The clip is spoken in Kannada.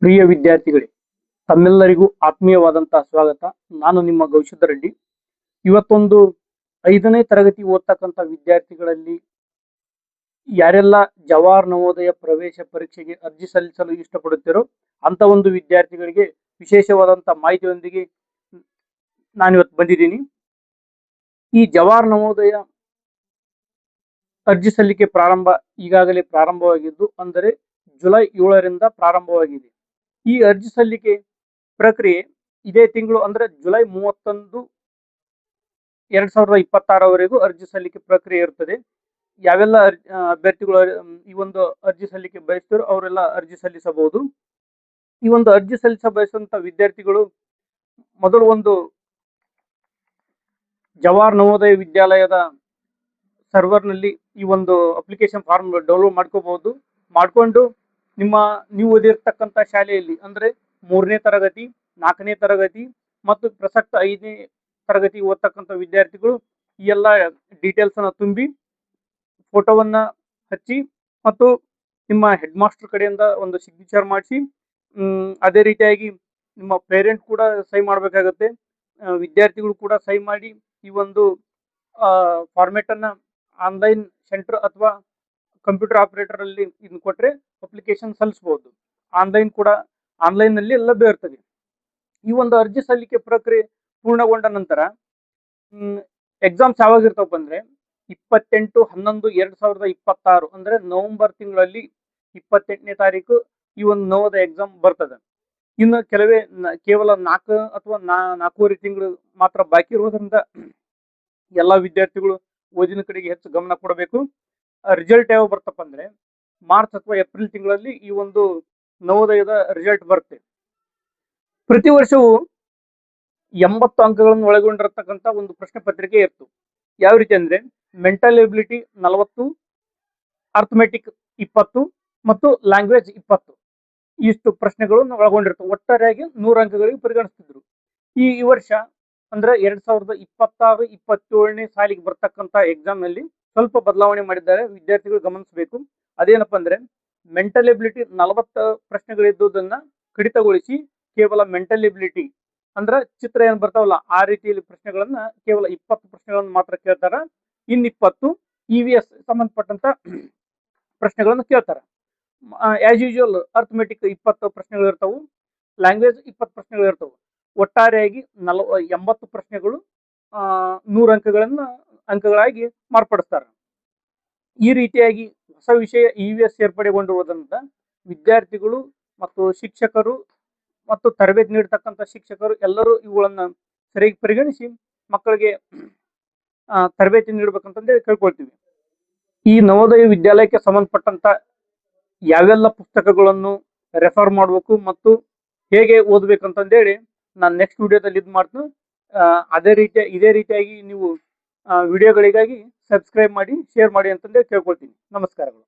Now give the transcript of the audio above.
ಪ್ರಿಯ ವಿದ್ಯಾರ್ಥಿಗಳೇ, ತಮ್ಮೆಲ್ಲರಿಗೂ ಆತ್ಮೀಯವಾದಂತಹ ಸ್ವಾಗತ. ನಾನು ನಿಮ್ಮ ಗೌಶಿಧ ರೆಡ್ಡಿ. ಇವತ್ತೊಂದು 5ನೇ ತರಗತಿ ಓದ್ತಕ್ಕಂಥ ವಿದ್ಯಾರ್ಥಿಗಳಲ್ಲಿ ಯಾರೆಲ್ಲ ಜವಾಹರ್ ನವೋದಯ ಪ್ರವೇಶ ಪರೀಕ್ಷೆಗೆ ಅರ್ಜಿ ಸಲ್ಲಿಸಲು ಇಷ್ಟಪಡುತ್ತೀರೋ ಅಂತ ಒಂದು ವಿದ್ಯಾರ್ಥಿಗಳಿಗೆ ವಿಶೇಷವಾದಂತಹ ಮಾಹಿತಿಯೊಂದಿಗೆ ನಾನಿವತ್ತು ಬಂದಿದ್ದೀನಿ. ಈ ಜವಾಹರ್ ನವೋದಯ ಅರ್ಜಿ ಸಲ್ಲಿಕೆ ಈಗಾಗಲೇ ಪ್ರಾರಂಭವಾಗಿದ್ದು, ಅಂದರೆ ಜುಲೈ 7ರಿಂದ ಪ್ರಾರಂಭವಾಗಿದೆ. ಈ ಅರ್ಜಿ ಸಲ್ಲಿಕೆ ಪ್ರಕ್ರಿಯೆ ಇದೇ ತಿಂಗಳು, ಅಂದ್ರೆ ಜುಲೈ 31, 2026 ಅರ್ಜಿ ಸಲ್ಲಿಕೆ ಪ್ರಕ್ರಿಯೆ ಇರುತ್ತದೆ. ಯಾವೆಲ್ಲ ಅಭ್ಯರ್ಥಿಗಳು ಈ ಒಂದು ಅರ್ಜಿ ಸಲ್ಲಿಕೆ ಬಯಸ್ತಾರೋ ಅವರೆಲ್ಲ ಅರ್ಜಿ ಸಲ್ಲಿಸಬಹುದು. ಈ ಒಂದು ಅರ್ಜಿ ಸಲ್ಲಿಸ ಬಯಸುವಂತ ವಿದ್ಯಾರ್ಥಿಗಳು ಮೊದಲು ಒಂದು ಜವಾಹರ್ ನವೋದಯ ವಿದ್ಯಾಲಯದ ಸರ್ವರ್ನಲ್ಲಿ ಈ ಒಂದು ಅಪ್ಲಿಕೇಶನ್ ಫಾರ್ಮ್ ಡೌನ್ಲೋಡ್ ಮಾಡ್ಕೋಬಹುದು. ಮಾಡ್ಕೊಂಡು ನೀವು ಓದಿರ್ತಕ್ಕಂಥ ಶಾಲೆಯಲ್ಲಿ, ಅಂದ್ರೆ 3ನೇ ತರಗತಿ, 4ನೇ ತರಗತಿ ಮತ್ತು ಪ್ರಸಕ್ತ 5ನೇ ತರಗತಿ ಓದ್ತಕ್ಕಂಥ ವಿದ್ಯಾರ್ಥಿಗಳು ಈ ಎಲ್ಲ ಡೀಟೇಲ್ಸ್ ಅನ್ನ ತುಂಬಿ ಫೋಟೋವನ್ನ ಹಚ್ಚಿ ಮತ್ತು ನಿಮ್ಮ ಹೆಡ್ ಮಾಸ್ಟರ್ ಕಡೆಯಿಂದ ಒಂದು ಸಿಗ್ನೇಚರ್ ಮಾಡಿಸಿ, ಅದೇ ರೀತಿಯಾಗಿ ನಿಮ್ಮ ಪೇರೆಂಟ್ ಕೂಡ ಸಹಿ ಮಾಡಬೇಕಾಗುತ್ತೆ. ವಿದ್ಯಾರ್ಥಿಗಳು ಕೂಡ ಸಹಿ ಮಾಡಿ ಈ ಒಂದು ಫಾರ್ಮೆಟ್ ಅನ್ನ ಆನ್ಲೈನ್ ಸೆಂಟರ್ ಅಥವಾ ಕಂಪ್ಯೂಟರ್ ಆಪರೇಟರ್ ಅಲ್ಲಿ ಇದನ್ನ ಕೊಟ್ರೆ ಅಪ್ಲಿಕೇಶನ್ ಸಲ್ಲಿಸಬಹುದು. ಆನ್ಲೈನ್ ನಲ್ಲಿ ಲಭ್ಯ ಇರ್ತದೆ. ಈ ಒಂದು ಅರ್ಜಿ ಸಲ್ಲಿಕೆ ಪ್ರಕ್ರಿಯೆ ಪೂರ್ಣಗೊಂಡ ನಂತರ ಎಕ್ಸಾಮ್ಸ್ ಯಾವಾಗ ಇರ್ತಾವಪ್ಪ ಅಂದ್ರೆ 28/11/2026, ಅಂದ್ರೆ ನವೆಂಬರ್ ತಿಂಗಳಲ್ಲಿ 28ನೇ ತಾರೀಕು ಈ ಒಂದು ನವೋದಯ ಎಕ್ಸಾಮ್ ಬರ್ತದೆ. ಇನ್ನು ಕೇವಲ 4 ಅಥವಾ 4.5 ತಿಂಗಳು ಮಾತ್ರ ಬಾಕಿ ಇರುವುದರಿಂದ ಎಲ್ಲಾ ವಿದ್ಯಾರ್ಥಿಗಳು ಓದಿನ ಕಡೆಗೆ ಹೆಚ್ಚು ಗಮನ ಕೊಡಬೇಕು. ರಿಸಲ್ಟ್ ಯಾವಾಗ ಬರ್ತಪ್ಪ ಅಂದ್ರೆ ಮಾರ್ಚ್ ಅಥವಾ ಏಪ್ರಿಲ್ ತಿಂಗಳಲ್ಲಿ ಈ ಒಂದು ನವೋದಯದ ರಿಸಲ್ಟ್ ಬರುತ್ತೆ. ಪ್ರತಿ ವರ್ಷವೂ 80 ಅಂಕಗಳನ್ನು ಒಳಗೊಂಡಿರತಕ್ಕಂಥ ಒಂದು ಪ್ರಶ್ನೆ ಪತ್ರಿಕೆ ಇತ್ತು. ಯಾವ ರೀತಿ ಅಂದ್ರೆ ಮೆಂಟಲ್ ಎಬಿಲಿಟಿ 40, ಅರ್ಥಮೆಟಿಕ್ 20 ಮತ್ತು ಲ್ಯಾಂಗ್ವೇಜ್ 20, ಇಷ್ಟು ಪ್ರಶ್ನೆಗಳನ್ನು ಒಳಗೊಂಡಿರ್ತವೆ. ಒಟ್ಟಾರೆಯಾಗಿ 100 ಅಂಕಗಳಿಗೆ ಪರಿಗಣಿಸ್ತಿದ್ರು. ಈ ವರ್ಷ ಅಂದ್ರೆ 2026-27ನೇ ಸಾಲಿಗೆ ಬರ್ತಕ್ಕಂಥ ಎಕ್ಸಾಮ್ ನಲ್ಲಿ ಸ್ವಲ್ಪ ಬದಲಾವಣೆ ಮಾಡಿದ್ದಾರೆ, ವಿದ್ಯಾರ್ಥಿಗಳು ಗಮನಿಸಬೇಕು. ಅದೇನಪ್ಪ ಅಂದ್ರೆ ಮೆಂಟಲ್ ಎಬಿಲಿಟಿ 40 ಪ್ರಶ್ನೆಗಳಿದ್ದುದನ್ನ ಕಡಿತಗೊಳಿಸಿ ಕೇವಲ ಮೆಂಟಲ್ ಎಬಿಲಿಟಿ ಅಂದ್ರೆ ಚಿತ್ರ ಏನ್ ಬರ್ತಾವಲ್ಲ ಆ ರೀತಿಯಲ್ಲಿ ಪ್ರಶ್ನೆಗಳನ್ನ ಕೇವಲ 20 ಪ್ರಶ್ನೆಗಳನ್ನು ಮಾತ್ರ ಕೇಳ್ತಾರ. ಇನ್ 20 EVS ಸಂಬಂಧಪಟ್ಟಂತ ಪ್ರಶ್ನೆಗಳನ್ನು ಕೇಳ್ತಾರ. ಆಸ್ ಯೂಶುವಲ್ ಅರ್ಥಮೆಟಿಕ್ 20 ಪ್ರಶ್ನೆಗಳು ಇರ್ತಾವು, ಲ್ಯಾಂಗ್ವೇಜ್ 20 ಪ್ರಶ್ನೆಗಳು ಇರ್ತಾವು. ಒಟ್ಟಾರೆಯಾಗಿ 80 ಪ್ರಶ್ನೆಗಳು 100 ಅಂಕಗಳಾಗಿ ಮಾರ್ಪಡಿಸ್ತಾರೆ. ಈ ರೀತಿಯಾಗಿ ಹೊಸ ವಿಷಯ EVS ಸೇರ್ಪಡೆಗೊಂಡಿರುವುದರಿಂದ ವಿದ್ಯಾರ್ಥಿಗಳು ಮತ್ತು ಶಿಕ್ಷಕರು ಮತ್ತು ತರಬೇತಿ ನೀಡತಕ್ಕಂಥ ಶಿಕ್ಷಕರು ಎಲ್ಲರೂ ಇವುಗಳನ್ನ ಸರಿಯಾಗಿ ಪರಿಗಣಿಸಿ ಮಕ್ಕಳಿಗೆ ತರಬೇತಿ ನೀಡಬೇಕಂತಂದೇಳಿ ಕೇಳ್ಕೊಳ್ತೀವಿ. ಈ ನವೋದಯ ವಿದ್ಯಾಲಯಕ್ಕೆ ಸಂಬಂಧಪಟ್ಟಂತ ಯಾವೆಲ್ಲ ಪುಸ್ತಕಗಳನ್ನು ರೆಫರ್ ಮಾಡಬೇಕು ಮತ್ತು ಹೇಗೆ ಓದ್ಬೇಕಂತಂದೇಳಿ ನಾನು ನೆಕ್ಸ್ಟ್ ವಿಡಿಯೋದಲ್ಲಿ ಇದು ಮಾಡ್ತೀನಿ. ಇದೇ ರೀತಿಯಾಗಿ ನೀವು ವಿಡಿಯೋಗಳಿಗಾಗಿ ಸಬ್ಸ್ಕ್ರೈಬ್ ಮಾಡಿ, ಶೇರ್ ಮಾಡಿ ಅಂತಂದೇಳಿ ಕೇಳ್ಕೊಳ್ತೀನಿ. ನಮಸ್ಕಾರಗಳು.